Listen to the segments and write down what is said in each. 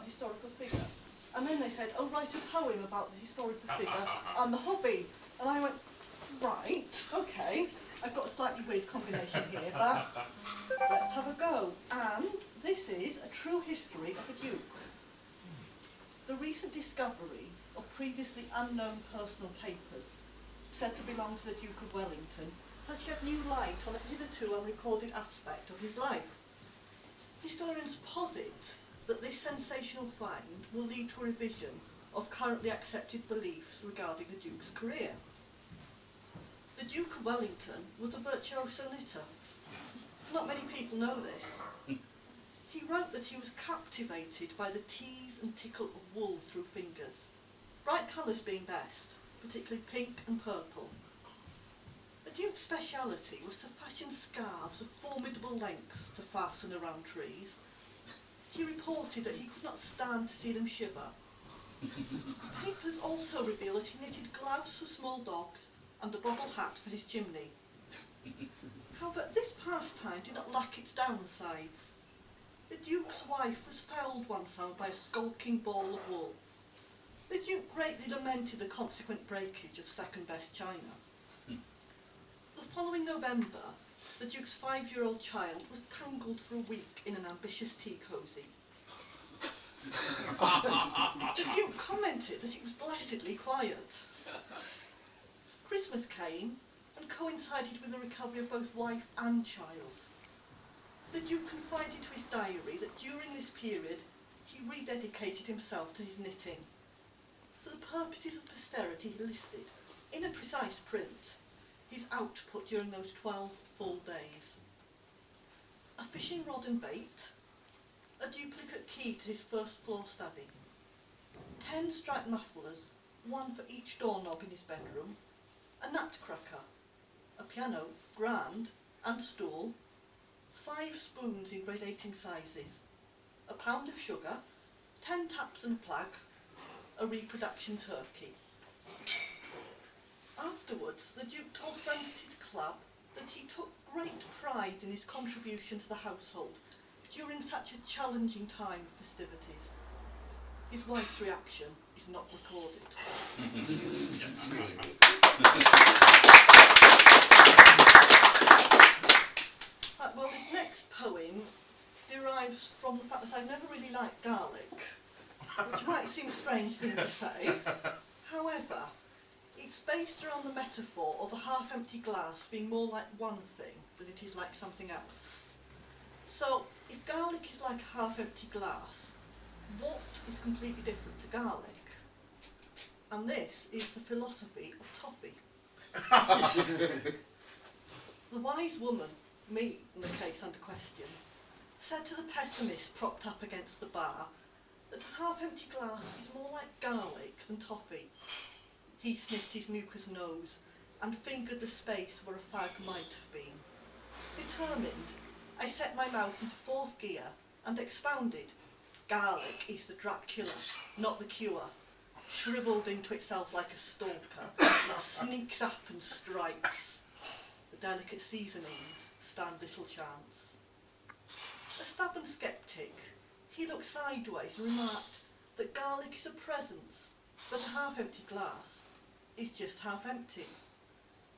historical figure. And then they said, oh, write a poem about the historical figure and the hobby. And I went, right, okay, I've got a slightly weird combination here, but let's have a go. And this is a true history of a duke. The recent discovery of previously unknown personal papers, said to belong to the Duke of Wellington, has shed new light on a hitherto unrecorded aspect of his life. Historians posit that this sensational find will lead to a revision of currently accepted beliefs regarding the Duke's career. The Duke of Wellington was a virtuoso knitter. Not many people know this. He wrote that he was captivated by the tease and tickle of wool through fingers, bright colours being best, particularly pink and purple. The Duke's speciality was to fashion scarves of formidable lengths to fasten around trees. He reported that he could not stand to see them shiver. Papers also reveal that he knitted gloves for small dogs and a bobble hat for his chimney. However, this pastime did not lack its downsides. The Duke's wife was felled one summer by a skulking ball of wool. The Duke greatly lamented the consequent breakage of second-best china. The following November, the Duke's 5-year-old child was tangled for a week in an ambitious tea cosy. The Duke commented that it was blessedly quiet. Christmas came and coincided with the recovery of both wife and child. The Duke confided to his diary that during this period he rededicated himself to his knitting. For the purposes of posterity he listed, in a precise print, his output during those 12 full days. A fishing rod and bait, a duplicate key to his first floor study, 10 striped mufflers, one for each doorknob in his bedroom, a nutcracker, a piano, grand, and stool, 5 spoons in gradating sizes, a pound of sugar, 10 taps and a plug, a reproduction turkey. Afterwards, the Duke told friends at his club that he took great pride in his contribution to the household during such a challenging time of festivities. His wife's reaction is not recorded. Well, this next poem derives from the fact that I've never really liked garlic, which might seem a strange thing to say. However, it's based around the metaphor of a half-empty glass being more like one thing than it is like something else. So, if garlic is like a half-empty glass, what is completely different to garlic? And this is the philosophy of toffee. The wise woman, me in the case under question, said to the pessimist propped up against the bar that a half-empty glass is more like garlic than toffee. He sniffed his mucous nose and fingered the space where a fag might have been. Determined, I set my mouth into 4th gear and expounded. Garlic is the Dracula, not the cure. Shrivelled into itself like a stalker, it sneaks up and strikes. The delicate seasonings stand little chance. A stubborn sceptic, he looked sideways and remarked that garlic is a presence, but a half-empty glass is just half-empty.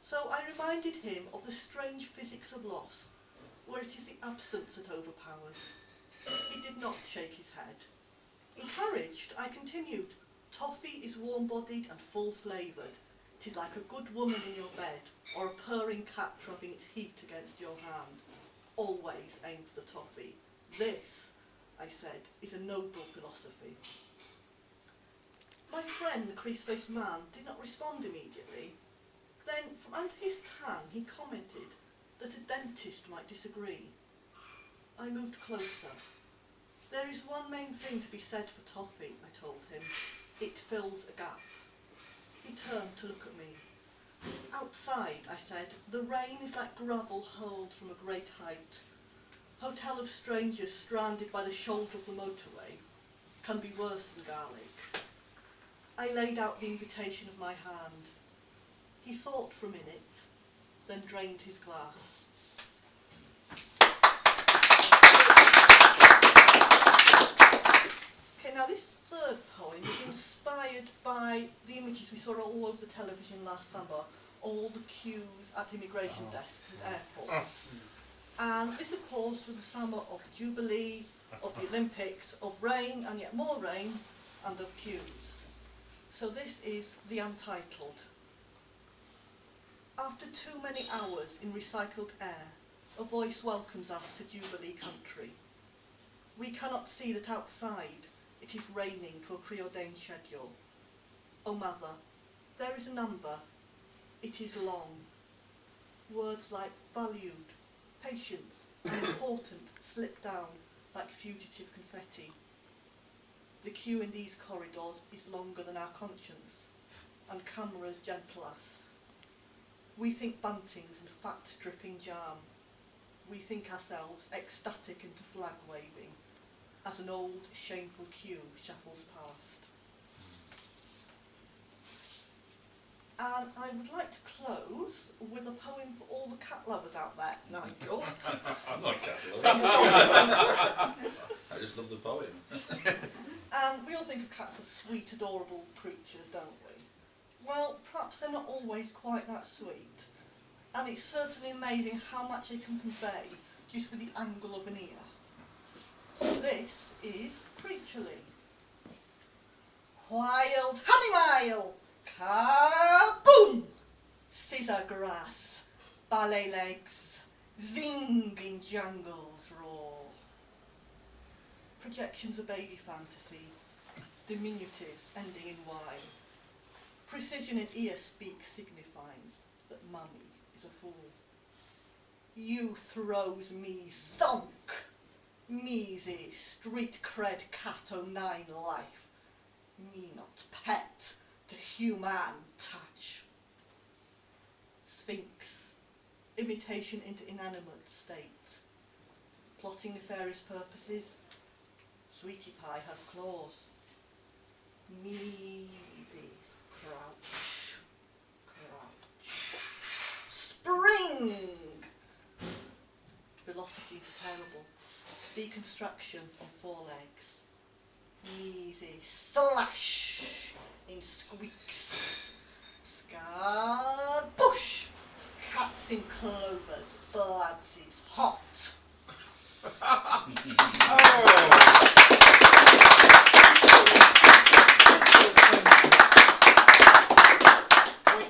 So I reminded him of the strange physics of loss, where it is the absence that overpowers. He did not shake his head. Encouraged, I continued, toffee is warm-bodied and full-flavoured. It is like a good woman in your bed, or a purring cat rubbing its heat against your hand. Always aim for the toffee. This, I said, is a noble philosophy. My friend, the crease-faced man, did not respond immediately. Then, from under his tan, he commented that a dentist might disagree. I moved closer. There is one main thing to be said for toffee, I told him. It fills a gap. He turned to look at me. Outside, I said, the rain is like gravel hurled from a great height. Hotel of strangers stranded by the shoulder of the motorway can be worse than garlic. I laid out the invitation of my hand. He thought for a minute, then drained his glass. Okay, now third poem is inspired by the images we saw all over the television last summer, all the queues at immigration desks at airports. And this, of course, was a summer of the Jubilee, of the Olympics, of rain and yet more rain, and of queues. So this is the Untitled. After too many hours in recycled air, a voice welcomes us to Jubilee country. We cannot see that outside it is raining to a preordained schedule. Oh mother, there is a number. It is long. Words like valued, patience, and important slip down like fugitive confetti. The queue in these corridors is longer than our conscience, and cameras gentle us. We think buntings and fat dripping jam. We think ourselves ecstatic into flag waving as an old, shameful queue shuffles past. And I would like to close with a poem for all the cat lovers out there, Nigel. I'm not a cat lover. I just love the poem. And we all think of cats as sweet, adorable creatures, don't we? Well, perhaps they're not always quite that sweet. And it's certainly amazing how much they can convey just with the angle of an ear. So this is Preacherly. Wild honey mile, kaboom! Scissor grass, ballet legs, zing in jungles roar. Projections of baby fantasy, diminutives ending in Y. Precision in ear speak signifies that mummy is a fool. You throws me thonk, measy street cred cat o' 9 life, me not pet to human touch. Sphinx, imitation into inanimate state, plotting nefarious purposes. Sweetie Pie has claws. Measy crouch, crouch. Spring! Velocity into terrible. Deconstruction on 4 legs. Easy slash in squeaks. Scarred bush. Cats in clovers. Bloods is hot.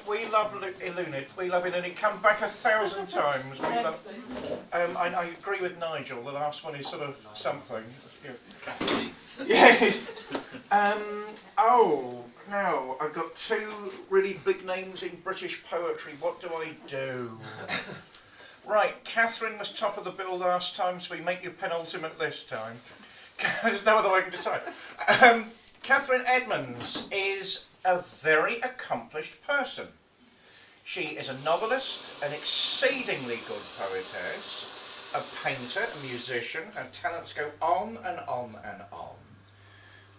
We love Ilunid. We love Ilunid. Come back 1,000 times. We love, I agree with Nigel. The last one is sort of something. Yeah. Oh, now I've got 2 really big names in British poetry. What do I do? Right, Catherine was top of the bill last time, so we make you penultimate this time. There's no other way I can decide. Catherine Edmonds is a very accomplished person. She is a novelist, an exceedingly good poetess, a painter, a musician. Her talents go on and on and on.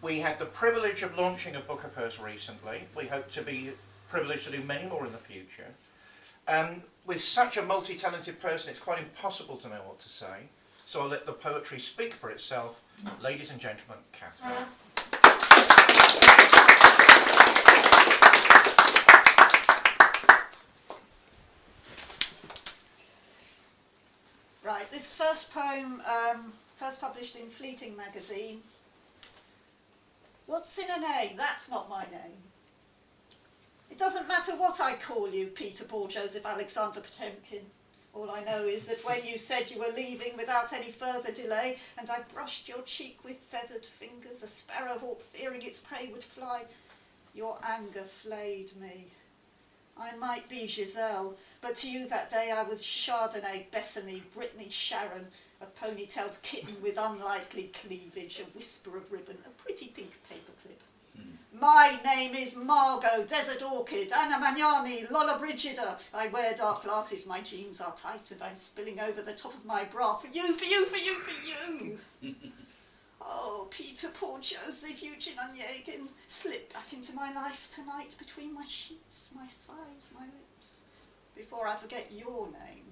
We had the privilege of launching a book of hers recently. We hope to be privileged to do many more in the future. With such a multi-talented person, it's quite impossible to know what to say. So I'll let the poetry speak for itself. Ladies and gentlemen, Catherine. Right, this first poem, first published in Fleeting magazine. What's in a name? That's not my name. It doesn't matter what I call you, Peter, Paul, Joseph, Alexander, Potemkin. All I know is that when you said you were leaving without any further delay, and I brushed your cheek with feathered fingers, a sparrowhawk fearing its prey would fly, your anger flayed me. I might be Giselle, but to you that day I was Chardonnay, Bethany, Brittany, Sharon, a ponytailed kitten with unlikely cleavage, a whisper of ribbon, a pretty pink paperclip. My name is Margot, Desert Orchid, Anna Magnani, Lola Brigida. I wear dark glasses, my jeans are tight, and I'm spilling over the top of my bra for you, for you, for you, for you. Oh, Peter, Paul, Joseph, Eugene Onegin, slip back into my life tonight between my sheets, my thighs, my lips, before I forget your name.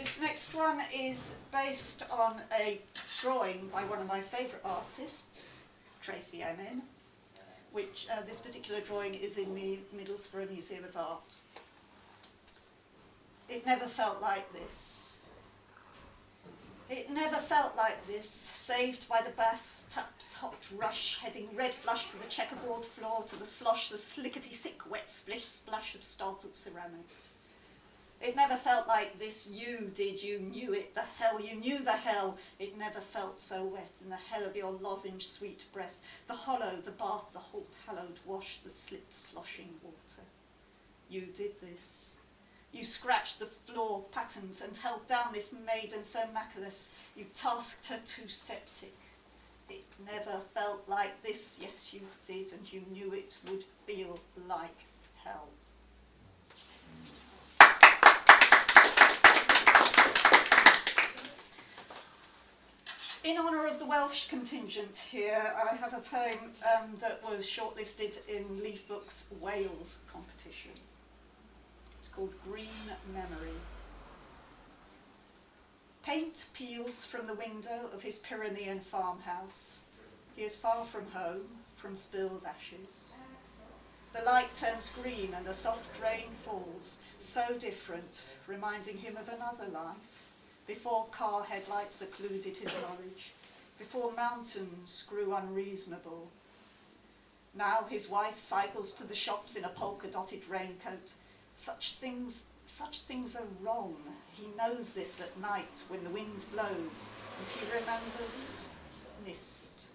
This next one is based on a drawing by one of my favourite artists, Tracy Emin, which this particular drawing is in the Middlesbrough Museum of Art. It never felt like this. It never felt like this, saved by the bathtub's hot rush, heading red flush to the checkerboard floor, to the slosh, the slickety-sick wet splash of startled ceramics. It never felt like this, you did, you knew it, the hell, you knew the hell. It never felt so wet in the hell of your lozenge sweet breath, the hollow, the bath, the halt hallowed wash, the slip sloshing water. You did this. You scratched the floor patterns and held down this maiden so mackerless, you tasked her too septic. It never felt like this, yes you did, and you knew it would feel like hell. In honour of the Welsh contingent here, I have a poem that was shortlisted in Leaf Book's Wales competition. It's called Green Memory. Paint peels from the window of his Pyrenean farmhouse. He is far from home, from spilled ashes. The light turns green and the soft rain falls, so different, reminding him of another life. Before car headlights occluded his knowledge, before mountains grew unreasonable. Now his wife cycles to the shops in a polka-dotted raincoat. Such things are wrong. He knows this at night when the wind blows, and he remembers mist.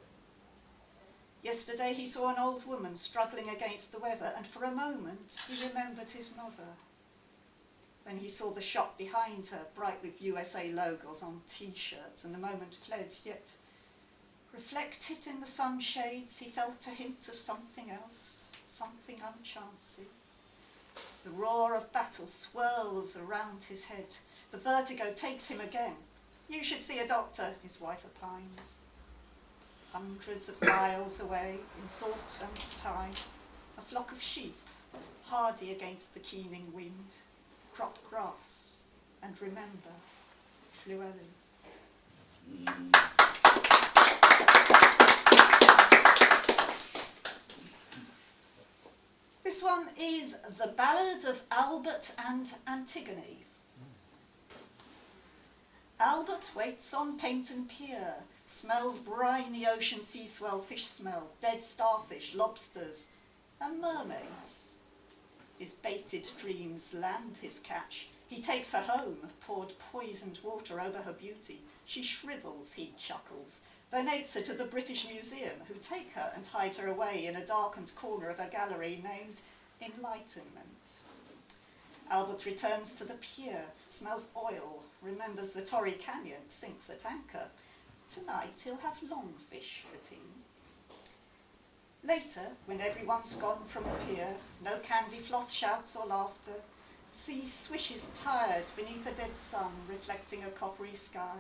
Yesterday he saw an old woman struggling against the weather, and for a moment he remembered his mother. Then he saw the shop behind her, bright with USA logos on T-shirts, and the moment fled, yet reflected in the sunshades he felt a hint of something else, something unchancy. The roar of battle swirls around his head. The vertigo takes him again. You should see a doctor, his wife opines. Hundreds of miles away, in thought and time, a flock of sheep, hardy against the keening wind, crop grass, and remember Llywelyn. This one is The Ballad of Albert and Antigone. Albert waits on Paynton Pier, smells briny ocean sea swell, fish smell, dead starfish, lobsters, and mermaids. His baited dreams land his catch. He takes her home, poured poisoned water over her beauty. She shrivels, he chuckles, donates her to the British Museum, who take her and hide her away in a darkened corner of a gallery named Enlightenment. Albert returns to the pier, smells oil, remembers the Torrey Canyon, sinks at anchor. Tonight he'll have longfish for tea. Later, when everyone's gone from the pier, no candy floss shouts or laughter, the sea swishes tired beneath a dead sun reflecting a coppery sky,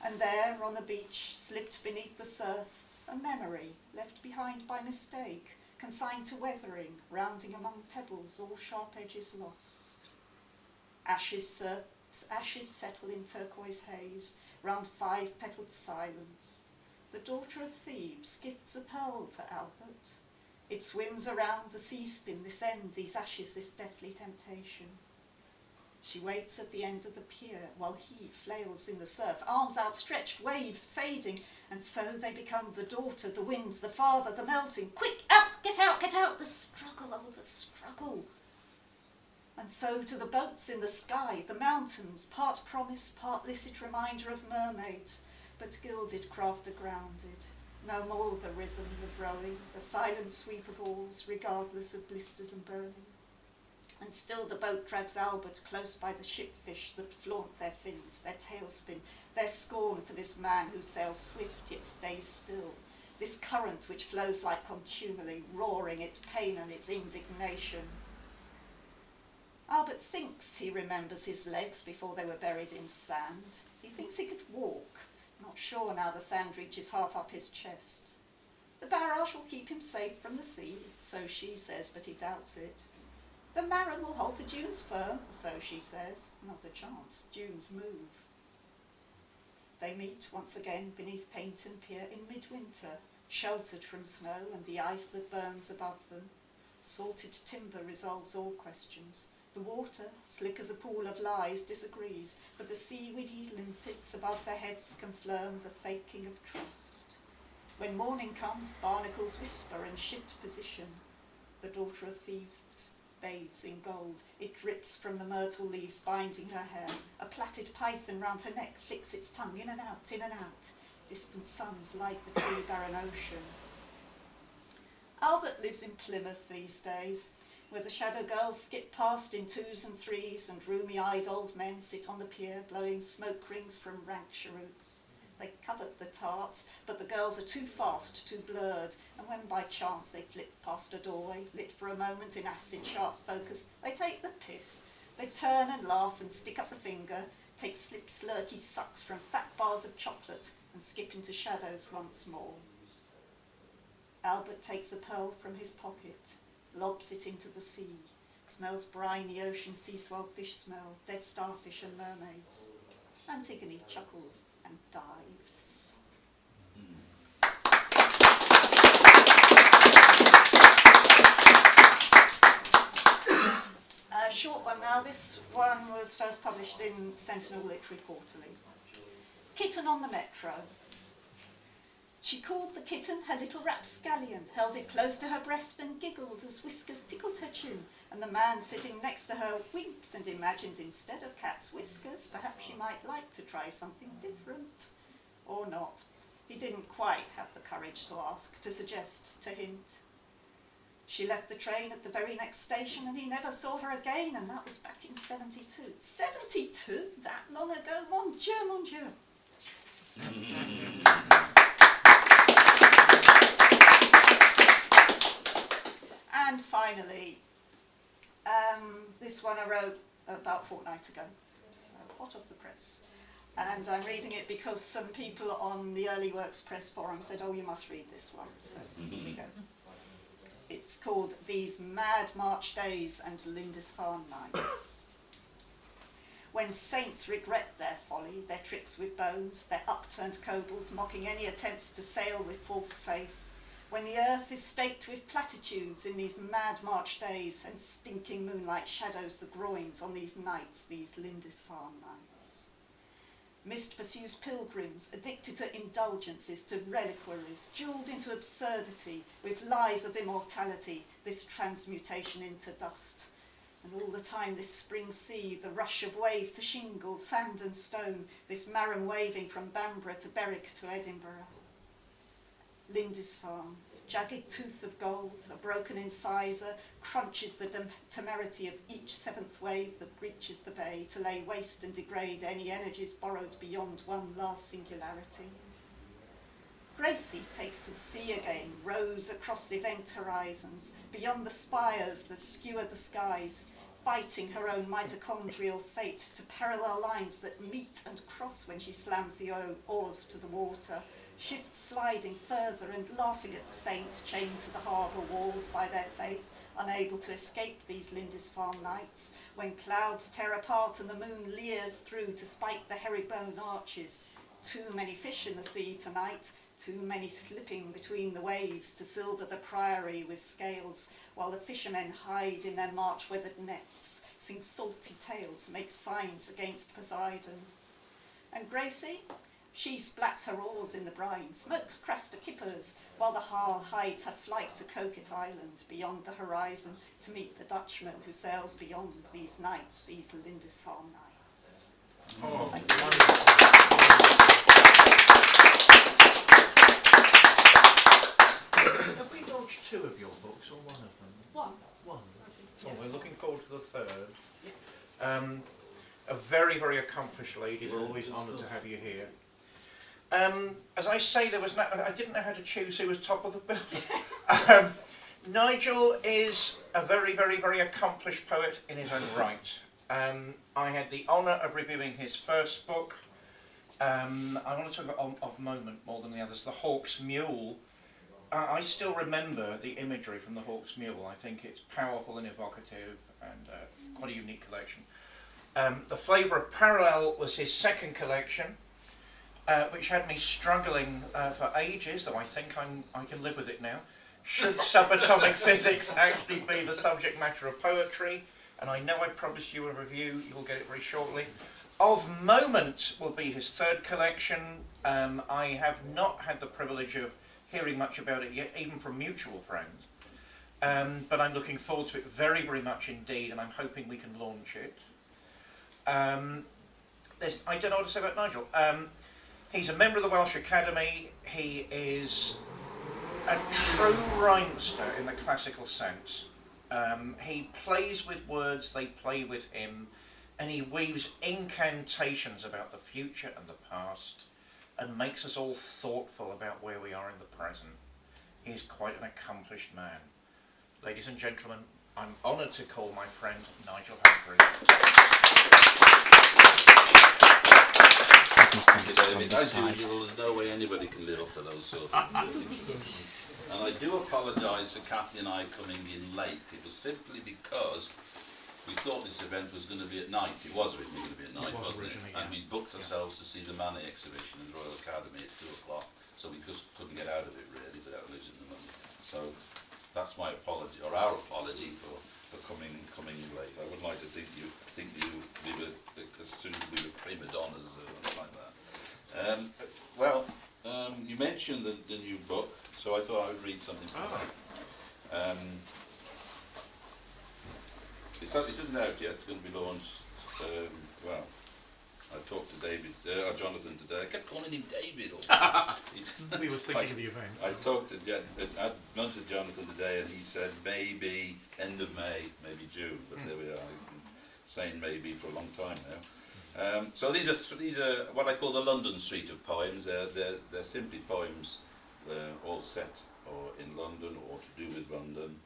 and there on the beach, slipped beneath the surf, a memory left behind by mistake, consigned to weathering, rounding among pebbles, all sharp edges lost. Ashes settle in turquoise haze, round five-petalled silence. The daughter of Thebes gifts a pearl to Albert. It swims around the sea spin, this end, these ashes, this deathly temptation. She waits at the end of the pier while he flails in the surf, arms outstretched, waves fading, and so they become the daughter, the wind, the father, the melting. Quick, out, get out, the struggle, oh, the struggle. And so to the boats in the sky, the mountains, part promise, part licit reminder of mermaids, but gilded craft agrounded. No more the rhythm of rowing, the silent sweep of oars, regardless of blisters and burning. And still the boat drags Albert close by the shipfish that flaunt their fins, their tailspin, their scorn for this man who sails swift yet stays still, this current which flows like contumely, roaring its pain and its indignation. Albert thinks he remembers his legs before they were buried in sand. He thinks he could walk, not sure now the sand reaches half up his chest. The barrage will keep him safe from the sea, so she says, but he doubts it. The marron will hold the dunes firm, so she says. Not a chance, dunes move. They meet once again beneath Paddington Pier in midwinter, sheltered from snow and the ice that burns above them. Salted timber resolves all questions. The water, slick as a pool of lies, disagrees, but the seaweedy limpets above their heads confirm the faking of trust. When morning comes, barnacles whisper and shift position. The daughter of thieves bathes in gold. It drips from the myrtle leaves binding her hair. A plaited python round her neck flicks its tongue in and out, in and out. Distant suns light the tree-barren ocean. Albert lives in Plymouth these days, where the shadow girls skip past in 2s and 3s and rheumy-eyed old men sit on the pier blowing smoke rings from rank cheroots. They covet the tarts, but the girls are too fast, too blurred, and when by chance they flit past a doorway, lit for a moment in acid-sharp focus, they take the piss. They turn and laugh and stick up the finger, take slurky sucks from fat bars of chocolate, and skip into shadows once more. Albert takes a pearl from his pocket, lobs it into the sea, smells briny ocean sea swell fish smell, dead starfish and mermaids. Antigone chuckles and dives. A short one now. This one was first published in Sentinel Literary Quarterly. Kitten on the Metro. She called the kitten her little rapscallion, held it close to her breast and giggled as whiskers tickled her chin, and the man sitting next to her winked and imagined instead of cat's whiskers, perhaps she might like to try something different. Or not. He didn't quite have the courage to ask, to suggest, to hint. She left the train at the very next station and he never saw her again, and that was back in 72. 72? That long ago? Mon Dieu, mon Dieu. And finally, this one I wrote about a fortnight ago, so hot off the press. And I'm reading it because some people on the Early Works Press forum said, oh, you must read this one. So here we go. It's called These Mad March Days and Lindisfarne Nights. When saints regret their folly, their tricks with bones, their upturned cobles mocking any attempts to sail with false faith, when the earth is staked with platitudes in these mad March days and stinking moonlight shadows the groins on these nights, these Lindisfarne nights. Mist pursues pilgrims, addicted to indulgences, to reliquaries, jewelled into absurdity with lies of immortality, this transmutation into dust. And all the time this spring sea, the rush of wave to shingle, sand and stone, this marron waving from Bamborough to Berwick to Edinburgh. Lindisfarne, jagged tooth of gold, a broken incisor, crunches the temerity of each seventh wave that breaches the bay to lay waste and degrade any energies borrowed beyond one last singularity. Gracie takes to the sea again, rows across event horizons, beyond the spires that skewer the skies, fighting her own mitochondrial fate to parallel lines that meet and cross when she slams the oars to the water, shifts sliding further and laughing at saints chained to the harbour walls by their faith, unable to escape these Lindisfarne nights, when clouds tear apart and the moon leers through to spike the herringbone arches. Too many fish in the sea tonight, too many slipping between the waves to silver the priory with scales, while the fishermen hide in their March-weathered nets, sing salty tales, make signs against Poseidon. And Gracie? She splats her oars in the brine, smokes craster kippers, while the Harl hides her flight to Coquet Island, beyond the horizon, to meet the Dutchman who sails beyond these nights, these Lindisfarne nights. Oh, have we launched 2 of your books or 1 of them? One. One. Yes. Oh, we're looking forward to the 3rd. A very, very accomplished lady. We're always honoured to have you here. As I say, I didn't know how to choose who was top of the bill. Nigel is a very, very, very accomplished poet in his own right. I had the honour of reviewing his first book. I want to talk about of moment more than the others. The Hawk's Mule I still remember the imagery from the Hawk's Mule. I think it's powerful and evocative and quite a unique collection. The Flavour of Parallel was his second collection, which had me struggling for ages, though I think I can live with it now. Should subatomic physics actually be the subject matter of poetry? And I know I promised you a review, you'll get it very shortly. Of Moment will be his third collection. I have not had the privilege of hearing much about it yet, even from mutual friends. But I'm looking forward to it very, very much indeed, and I'm hoping we can launch it. I don't know what to say about Nigel. He's a member of the Welsh Academy. He is a true rhymester in the classical sense. He plays with words, they play with him, and he weaves incantations about the future and the past and makes us all thoughtful about where we are in the present. He is quite an accomplished man. Ladies and gentlemen, I'm honoured to call my friend Nigel Humphrey. David, as usual, there's no way anybody can live up to those sort of introductions. And I do apologise for Kathy and I coming in late. It was simply because we thought this event was going to be at night. It was originally going to be at night, wasn't it? And we booked ourselves to see the Manny exhibition in the Royal Academy at 2 o'clock, so we just couldn't get out of it really without losing the money. So that's my apology, or our apology for coming late. I would like to think we were assumed we were prima donnas or something like that. You mentioned the new book, so I thought I would read something from that. It isn't out yet. It's going to be launched. I talked to Jonathan today. I kept calling him David. We were thinking of the event. I went to Jonathan today, and he said maybe end of May, maybe June. But there we are. I've been saying maybe for a long time now. So these are what I call the London suite of poems. They're simply poems, all set in London or to do with London,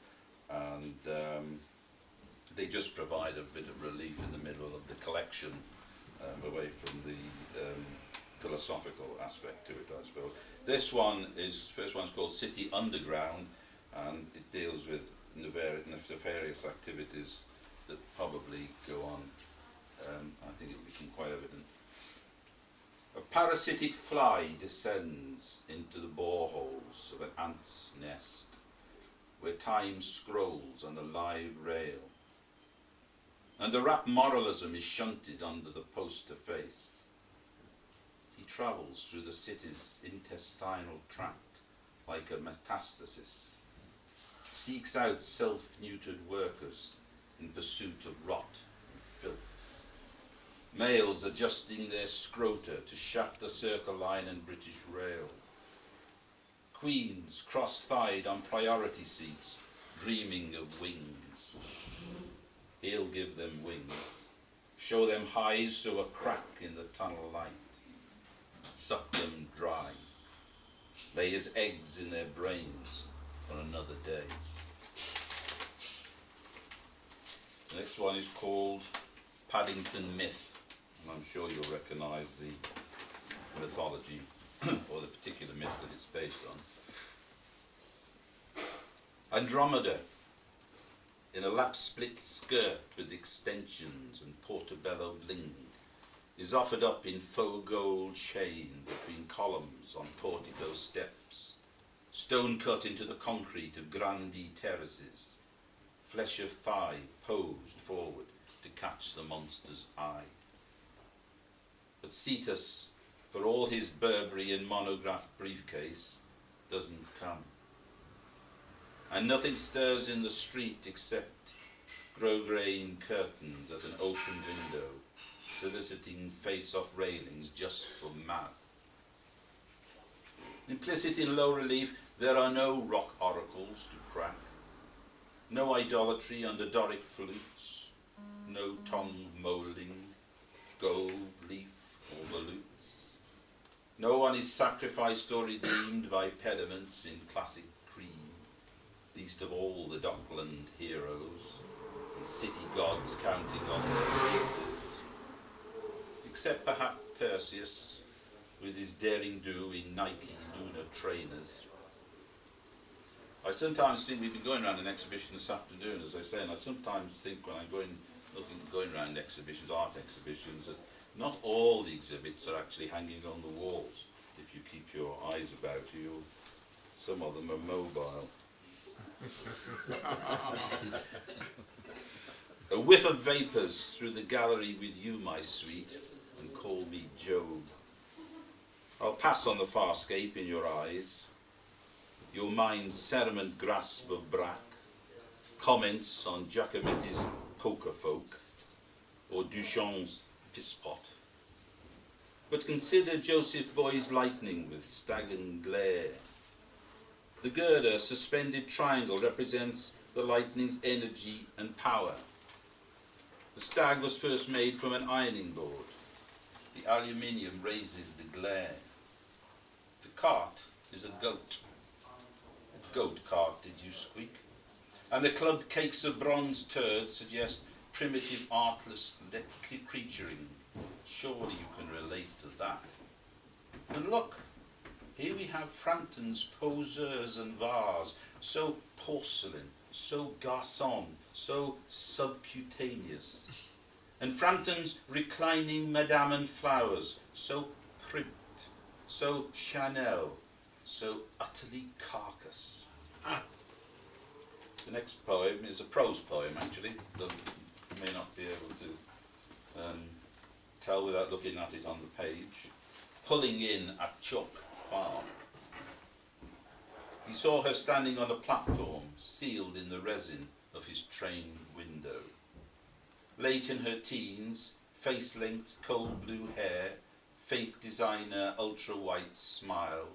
and they just provide a bit of relief in the middle of the collection, away from the philosophical aspect to it, I suppose. First one's called City Underground, and it deals with nefarious activities that probably go on. I think it will become quite evident. A parasitic fly descends into the boreholes of an ant's nest, where time scrolls on a live rail, and a rap moralism is shunted under the poster face. He travels through the city's intestinal tract like a metastasis, seeks out self-neutered workers in pursuit of rot and filth. Males adjusting their scrota to shaft the Circle Line and British Rail. Queens cross-thighed on priority seats, dreaming of wings. He'll give them wings, show them highs through a crack in the tunnel light, suck them dry, lay his eggs in their brains for another day. The next one is called Paddington Myth, and I'm sure you'll recognise the mythology or the particular myth that it's based on. Andromeda, in a lap-split skirt with extensions and portobello bling, is offered up in faux gold chain between columns on portico steps, stone cut into the concrete of grandee terraces, flesh of thigh posed forward to catch the monster's eye. But Cetus, for all his Burberry and monographed briefcase, doesn't come. And nothing stirs in the street except grosgrain curtains at an open window, soliciting face-off railings just for mad. Implicit in low relief, there are no rock oracles to crack, no idolatry under Doric flutes, no tongue moulding, gold leaf or volutes. No one is sacrificed or redeemed by pediments in classic cream, least of all the Dockland heroes, and city gods counting on their faces, except perhaps Perseus, with his daring do in Nike lunar trainers. I sometimes think, we've been going around an exhibition this afternoon, as I say, and I sometimes think when I'm going around exhibitions, art exhibitions, that not all the exhibits are actually hanging on the walls. If you keep your eyes about you, some of them are mobile. A whiff of vapours through the gallery with you, my sweet, and call me Job. I'll pass on the farscape in your eyes, your mind's ceremont grasp of brack, comments on Giacometti's poker folk, or Duchamp's pisspot. But consider Joseph Boy's lightning with staggering glare. The girder suspended triangle represents the lightning's energy and power. The stag was first made from an ironing board. The aluminium raises the glare. The cart is a goat. A goat cart, did you squeak? And the clubbed cakes of bronze turds suggest primitive artless creaturing. Surely you can relate to that. And look, here we have Frampton's poseurs and vase, so porcelain, so garçon, so subcutaneous. And Frampton's reclining Madame and flowers, so primped, so Chanel, so utterly carcass. The next poem is a prose poem, actually, though you may not be able to tell without looking at it on the page. Pulling in at Chalk Farm. He saw her standing on a platform, sealed in the resin of his train window. Late in her teens, face-length cold blue hair, fake designer ultra-white smile,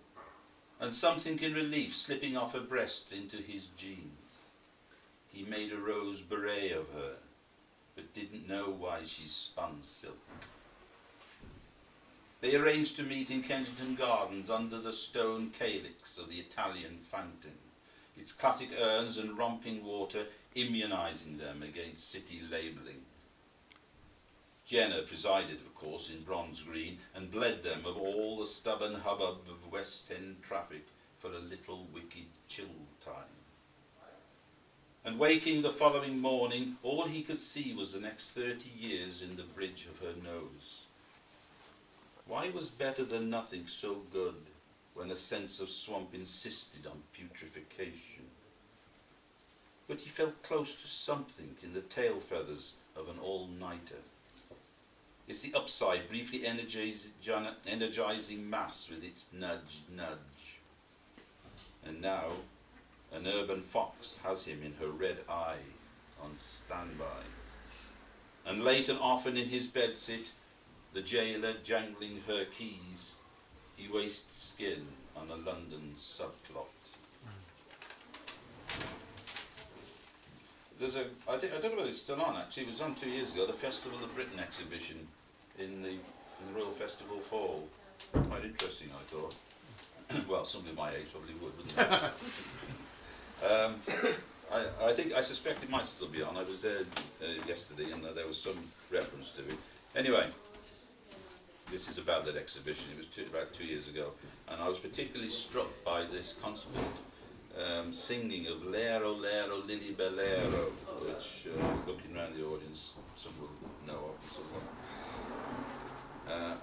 and something in relief slipping off her breast into his jeans. He made a rose beret of her, but didn't know why she spun silk. They arranged to meet in Kensington Gardens under the stone calyx of the Italian fountain, its classic urns and romping water immunising them against city labelling. Jenner presided, of course, in bronze green and bled them of all the stubborn hubbub of West End traffic for a little wicked chill time. And waking the following morning, all he could see was the next 30 years in the bridge of her nose. Why was better than nothing so good when a sense of swamp insisted on putrefaction? But he felt close to something in the tail feathers of an all-nighter. It's the upside, briefly energizing mass with its nudge, nudge. And now, an urban fox has him in her red eye on standby. And late and often in his bedsit, the jailer jangling her keys, he wastes skin on a London subplot. There's I don't know whether it's still on actually, it was on 2 years ago, the Festival of Britain exhibition in the Royal Festival Hall. Quite interesting, I thought. Well, somebody my age probably would, wouldn't it? I suspect it might still be on. I was there yesterday and there was some reference to it. Anyway, this is about that exhibition. It was about 2 years ago, and I was particularly struck by this constant singing of Lero, Lero, Lili Bellero, which, looking around the audience, some will know of, and some won't.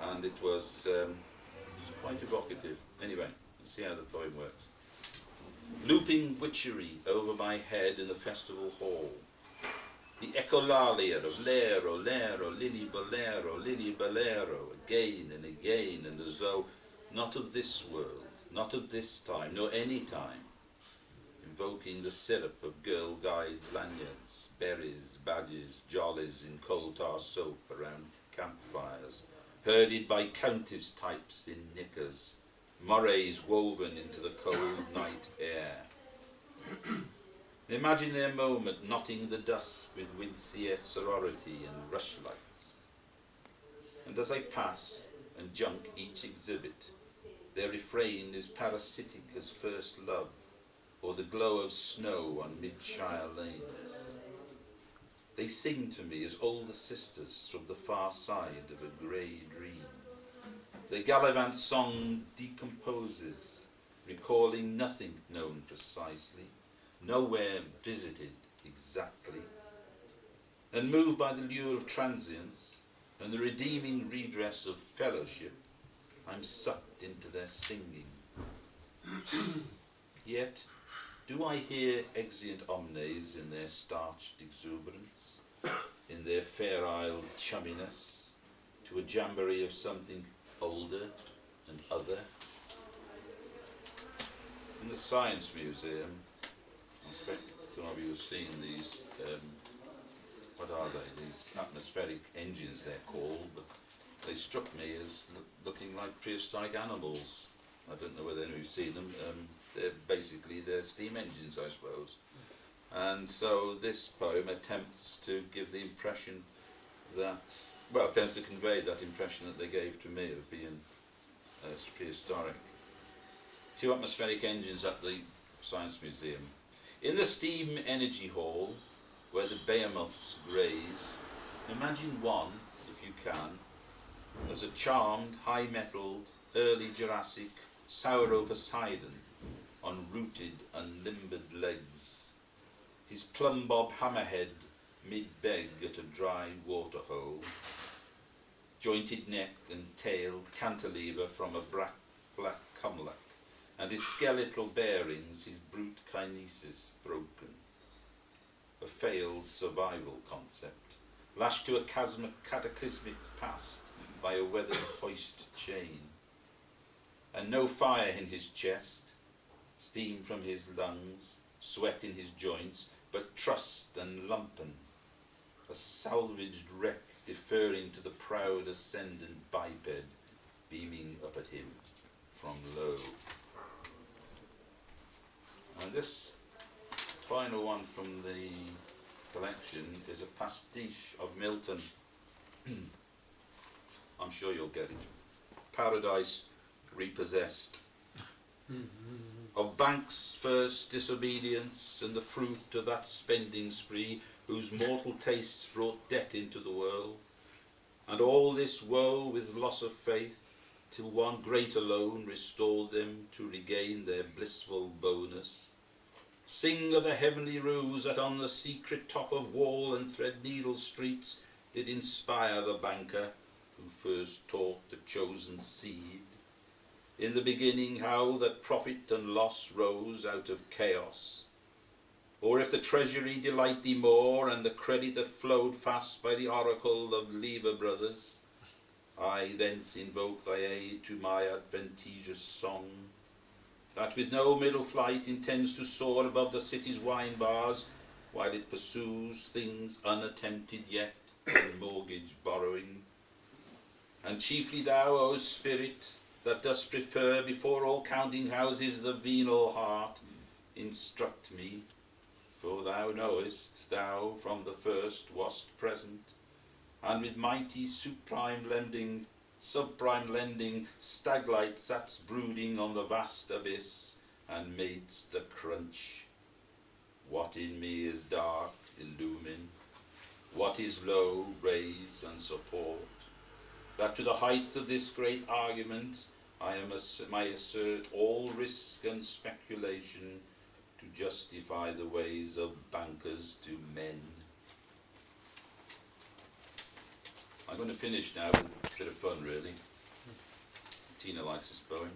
And it was quite evocative. Anyway, let's see how the poem works. Looping witchery over my head in the festival hall. The echolalia of Lero, Lero, Lili Bellero, again and again, and as though not of this world, not of this time, nor any time, invoking the syrup of girl guides' lanyards, berries, badges, jollies in coal tar soap around campfires, herded by countess types in knickers, mores woven into the cold night air. Imagine their moment knotting the dust with Wincea sorority and rushlights. And as I pass and junk each exhibit, their refrain is parasitic as first love, or the glow of snow on mid-shire lanes. They sing to me as older sisters from the far side of a grey dream. Their gallivant song decomposes, recalling nothing known precisely, nowhere visited exactly, and moved by the lure of transience and the redeeming redress of fellowship, I'm sucked into their singing. Yet, do I hear exeunt omnes in their starched exuberance, in their fair-isled chumminess, to a jamboree of something older and other? In the Science Museum, I expect some of you have seen these, what are they, these atmospheric engines they're called, but they struck me as looking like prehistoric animals. I don't know whether any of you see them. They're steam engines, I suppose. And so this poem attempts to give the impression that, well, attempts to convey that impression that they gave to me of being prehistoric. 2 atmospheric engines at the Science Museum. In the steam energy hall, where the behemoths graze, imagine one, if you can, as a charmed, high-metalled, early Jurassic Sauroposeidon on rooted, unlimbered legs, his plumbob hammerhead mid-beg at a dry waterhole, jointed neck and tail cantilever from a black cumlock, and his skeletal bearings, his brute kinesis broken. A failed survival concept, lashed to a cataclysmic past by a weathered hoist chain. And no fire in his chest, steam from his lungs, sweat in his joints, but trust and lumpen, a salvaged wreck deferring to the proud ascendant biped beaming up at him from low. And this final one from the collection is a pastiche of Milton. I'm sure you'll get it. Paradise Repossessed. Of Banks' first disobedience and the fruit of that spending spree whose mortal tastes brought debt into the world, and all this woe with loss of faith, till one great alone restored them to regain their blissful bonus. Sing of the heavenly ruse that on the secret top of wall and threadneedle streets did inspire the banker who first taught the chosen seed. In the beginning how that profit and loss rose out of chaos. Or if the treasury delight thee more, and the credit that flowed fast by the oracle of Lever brothers, I thence invoke thy aid to my adventitious song, that with no middle flight intends to soar above the city's wine bars, while it pursues things unattempted yet in mortgage borrowing. And chiefly thou, O spirit, that dost prefer before all counting houses the venal heart, instruct me, for thou knowest, thou from the first wast present, and with mighty subprime lending, staglight satst brooding on the vast abyss, and madest the crunch. What in me is dark, illumine, what is low, raise and support, that to the height of this great argument I assert all risk and speculation to justify the ways of bankers to men. I'm going to finish now with a bit of fun, really. Tina likes this poem.